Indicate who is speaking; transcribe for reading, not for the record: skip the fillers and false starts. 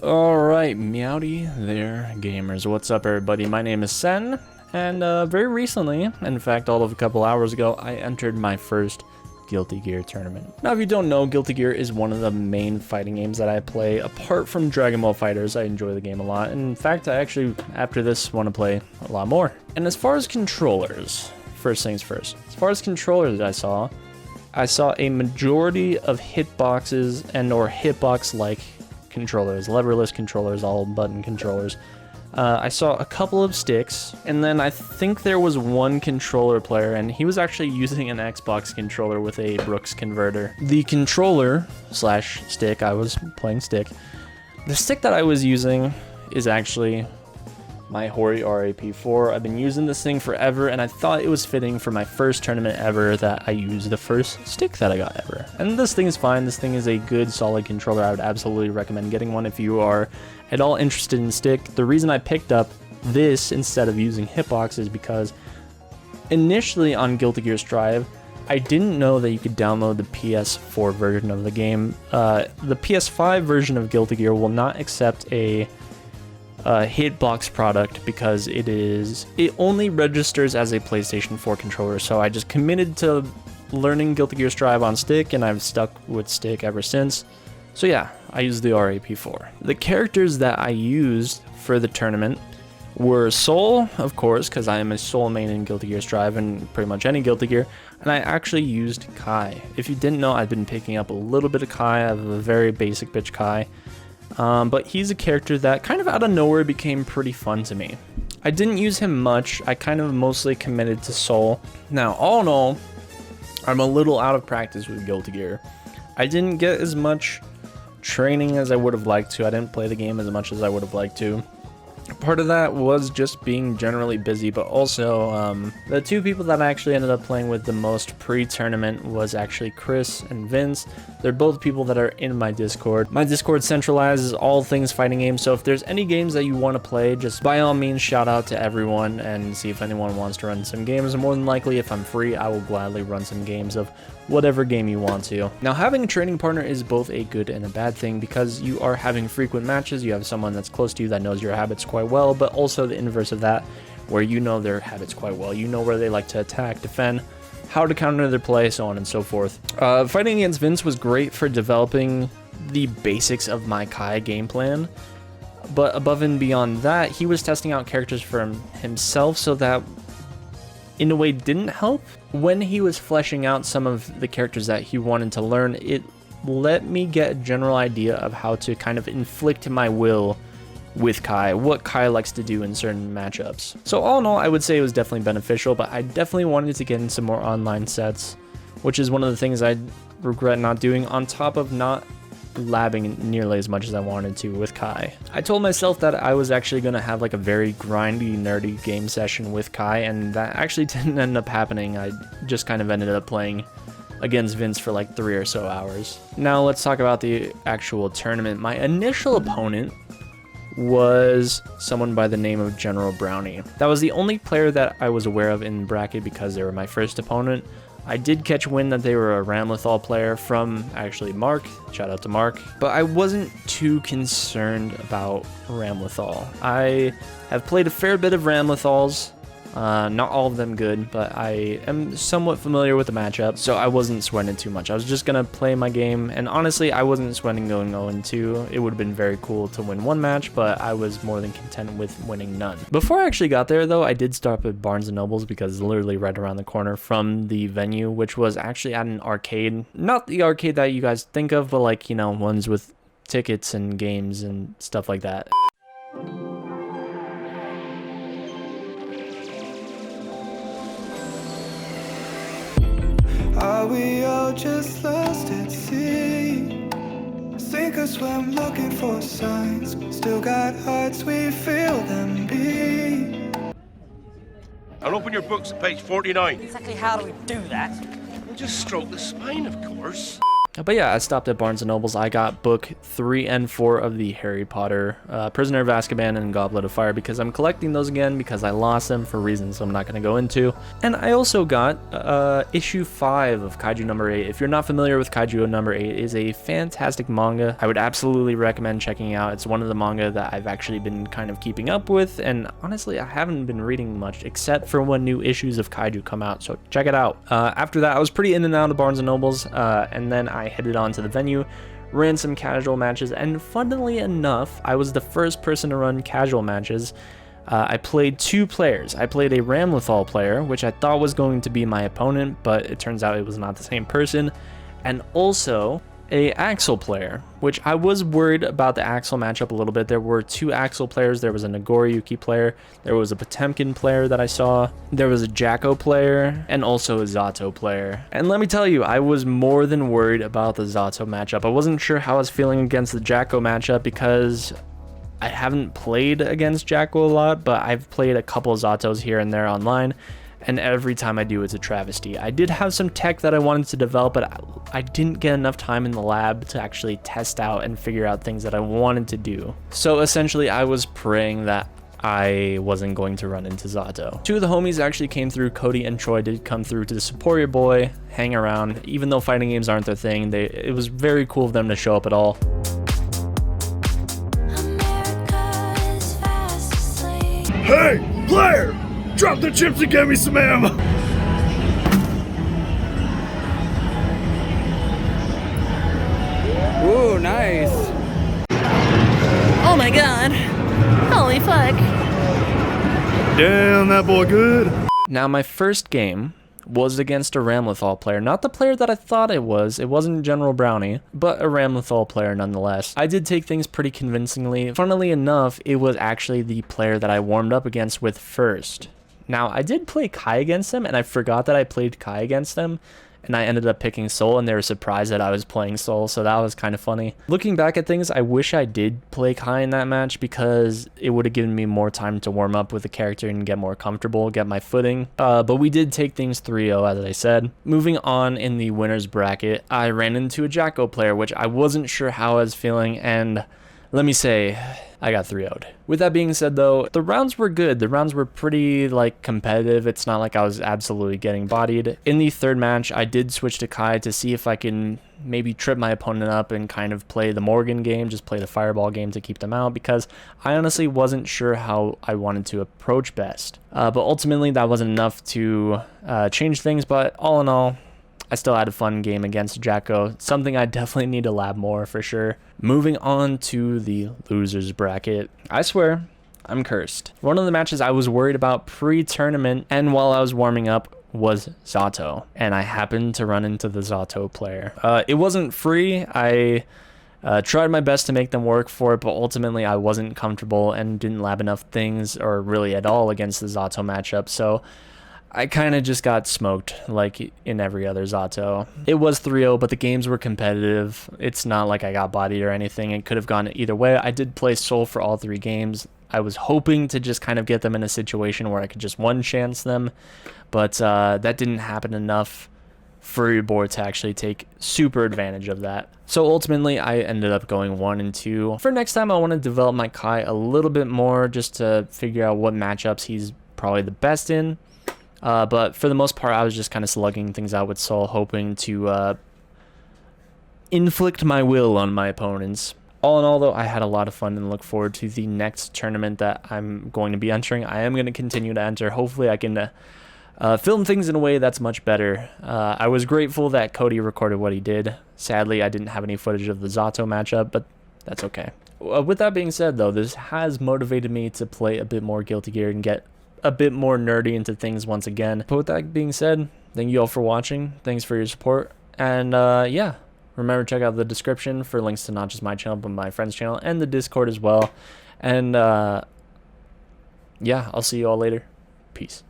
Speaker 1: Alright, meowdy there, gamers. What's up, everybody? My name is Sen, and very recently, in fact, all of a couple hours ago, I entered my first Guilty Gear tournament. Now, if you don't know, Guilty Gear is one of the main fighting games that I play. Apart from Dragon Ball FighterZ, I enjoy the game a lot. In fact, I actually, after this, want to play a lot more. And as far as controllers, first things first. As far as controllers I saw a majority of hitboxes and or hitbox-like controllers, leverless controllers, all button controllers. I saw a couple of sticks, and then I think there was one controller player, and he was actually using an Xbox controller with a Brooks converter. The controller slash stick, I was playing stick. The stick that I was using is actually my Hori RAP4. I've been using this thing forever, and I thought it was fitting for my first tournament ever that I used the first stick that I got ever. And this thing is fine. This thing is a good, solid controller. I would absolutely recommend getting one if you are at all interested in stick. The reason I picked up this instead of using Hitbox is because initially on Guilty Gear Strive, I didn't know that you could download the PS4 version of the game. The PS5 version of Guilty Gear will not accept a hitbox product because it only registers as a PlayStation 4 controller. So I just committed to learning Guilty Gear Strive on stick, and I've stuck with stick ever since. So yeah, I used the RAP4. The characters that I used for the tournament were Soul, of course, because I am a Soul main in Guilty Gear Strive and pretty much any Guilty Gear, and I actually used Kai. If you didn't know, I've been picking up a little bit of Kai. I have a very basic bitch Kai. But he's a character that kind of out of nowhere became pretty fun to me. I didn't use him much. I kind of mostly committed to Soul. Now, all in all, I'm a little out of practice with Guilty Gear. I didn't get as much training as I would have liked to. I didn't play the game as much as I would have liked to. Part of that was just being generally busy, but also the two people that I actually ended up playing with the most pre-tournament was actually Chris and Vince. They're both people that are in my Discord. My Discord centralizes all things fighting games, so if there's any games that you want to play, just by all means shout out to everyone and see if anyone wants to run some games. More than likely, if I'm free, I will gladly run some games of whatever game you want to. Now, having a training partner is both a good and a bad thing because you are having frequent matches. You have someone that's close to you that knows your habits quite well, but also the inverse of that, where you know their habits quite well. You know where they like to attack, defend, how to counter their play, so on and so forth. Fighting against Vince was great for developing the basics of my Kai game plan, but above and beyond that, he was testing out characters for himself, so that in a way didn't help. When he was fleshing out some of the characters that he wanted to learn, it let me get a general idea of how to kind of inflict my will with Kai, what Kai likes to do in certain matchups. So all in all, I would say it was definitely beneficial, but I definitely wanted to get in some more online sets, which is one of the things I regret not doing, on top of not labbing nearly as much as I wanted to with Kai. I told myself that I was actually going to have like a very grindy, nerdy game session with Kai, and that actually didn't end up happening. I just kind of ended up playing against Vince for like 3 or so hours. Now let's talk about the actual tournament. My initial opponent was someone by the name of General Brownie. That was the only player that I was aware of in the bracket because they were my first opponent. I did catch wind that they were a Ramlethal player from actually Mark. Shout out to Mark. But I wasn't too concerned about Ramlethal. I have played a fair bit of Ramlethals. Not all of them good, but I am somewhat familiar with the matchup, so I wasn't sweating too much. I was just gonna play my game, and honestly, I wasn't sweating going 0-2. It would have been very cool to win one match, but I was more than content with winning none. Before I actually got there, though, I did stop at Barnes & Noble's because it's literally right around the corner from the venue, which was actually at an arcade. Not the arcade that you guys think of, but like, you know, ones with tickets and games and stuff like that.
Speaker 2: Are we all just lost at sea? Sink or swim looking for signs. Still got hearts, we feel them beat.
Speaker 3: I'll open your books at page 49.
Speaker 4: Exactly how do we do that?
Speaker 3: We'll just stroke the spine, of course.
Speaker 1: But yeah, I stopped at Barnes & Noble's. I got book 3 and 4 of the Harry Potter, Prisoner of Azkaban and Goblet of Fire, because I'm collecting those again because I lost them for reasons I'm not going to go into. And I also got issue 5 of Kaiju number 8. If you're not familiar with Kaiju number 8, it is a fantastic manga. I would absolutely recommend checking out. It's one of the manga that I've actually been kind of keeping up with, and honestly, I haven't been reading much except for when new issues of Kaiju come out, so check it out. After that, I was pretty in and out of Barnes & Noble's, and then I headed on to the venue, ran some casual matches, and funnily enough, I was the first person to run casual matches. I played 2 players. I played a Ramlethal player, which I thought was going to be my opponent, but it turns out it was not the same person, and also a Axel player, which I was worried about the Axel matchup a little bit. There were 2 Axel players. There was a Nagoriyuki player, there was a Potemkin player that I saw, there was a Jacko player, and also a Zato player. And let me tell you, I was more than worried about the Zato matchup. I wasn't sure how I was feeling against the Jacko matchup because I haven't played against Jacko a lot, but I've played a couple Zatos here and there online, and every time I do, it's a travesty. I did have some tech that I wanted to develop, but I didn't get enough time in the lab to actually test out and figure out things that I wanted to do. So essentially, I was praying that I wasn't going to run into Zato. 2 of the homies actually came through. Cody and Troy did come through to support your boy, hang around. Even though fighting games aren't their thing, it was very cool of them to show up at all.
Speaker 4: Hey, player! Drop the chips and get me some ammo!
Speaker 5: Ooh, nice.
Speaker 6: Oh my god. Holy fuck.
Speaker 4: Damn, that boy good.
Speaker 1: Now, my first game was against a Ramlethal player. Not the player that I thought it was. It wasn't General Brownie, but a Ramlethal player nonetheless. I did take things pretty convincingly. Funnily enough, it was actually the player that I warmed up against with first. Now, I did play Kai against them, and I forgot that I played Kai against them, and I ended up picking Soul, and they were surprised that I was playing Soul, so that was kind of funny. Looking back at things, I wish I did play Kai in that match, because it would have given me more time to warm up with the character and get more comfortable, get my footing. But we did take things 3-0, as I said. Moving on in the winner's bracket, I ran into a Jacko player, which I wasn't sure how I was feeling, and let me say, I got 3-0'd. With that being said though, the rounds were good. The rounds were pretty competitive. It's not like I was absolutely getting bodied. In the third match, I did switch to Kai to see if I can maybe trip my opponent up and kind of play the Morgan game, just play the fireball game to keep them out, because I honestly wasn't sure how I wanted to approach best. But ultimately that wasn't enough to change things, but all in all, I still had a fun game against Jacko, something I definitely need to lab more for sure. Moving on to the losers bracket. I swear, I'm cursed. One of the matches I was worried about pre-tournament and while I was warming up was Zato, and I happened to run into the Zato player. It wasn't free. I tried my best to make them work for it, but ultimately I wasn't comfortable and didn't lab enough things or really at all against the Zato matchup, so I kind of just got smoked like in every other Zato. It was 3-0, but the games were competitive. It's not like I got bodied or anything. It could have gone either way. I did play Soul for all 3 games. I was hoping to just kind of get them in a situation where I could just one-chance them, but that didn't happen enough for your board to actually take super advantage of that. So ultimately, I ended up going 1 and 2. For next time, I want to develop my Kai a little bit more just to figure out what matchups he's probably the best in. But for the most part, I was just kind of slugging things out with Soul, hoping to inflict my will on my opponents. All in all, though, I had a lot of fun and look forward to the next tournament that I'm going to be entering. I am going to continue to enter. Hopefully, I can film things in a way that's much better. I was grateful that Cody recorded what he did. Sadly, I didn't have any footage of the Zato matchup, but that's okay. With that being said, though, this has motivated me to play a bit more Guilty Gear and get a bit more nerdy into things once again. But with that being said, thank you all for watching. Thanks for your support. And yeah, remember to check out the description for links to not just my channel, but my friend's channel and the Discord as well. And yeah, I'll see you all later. Peace.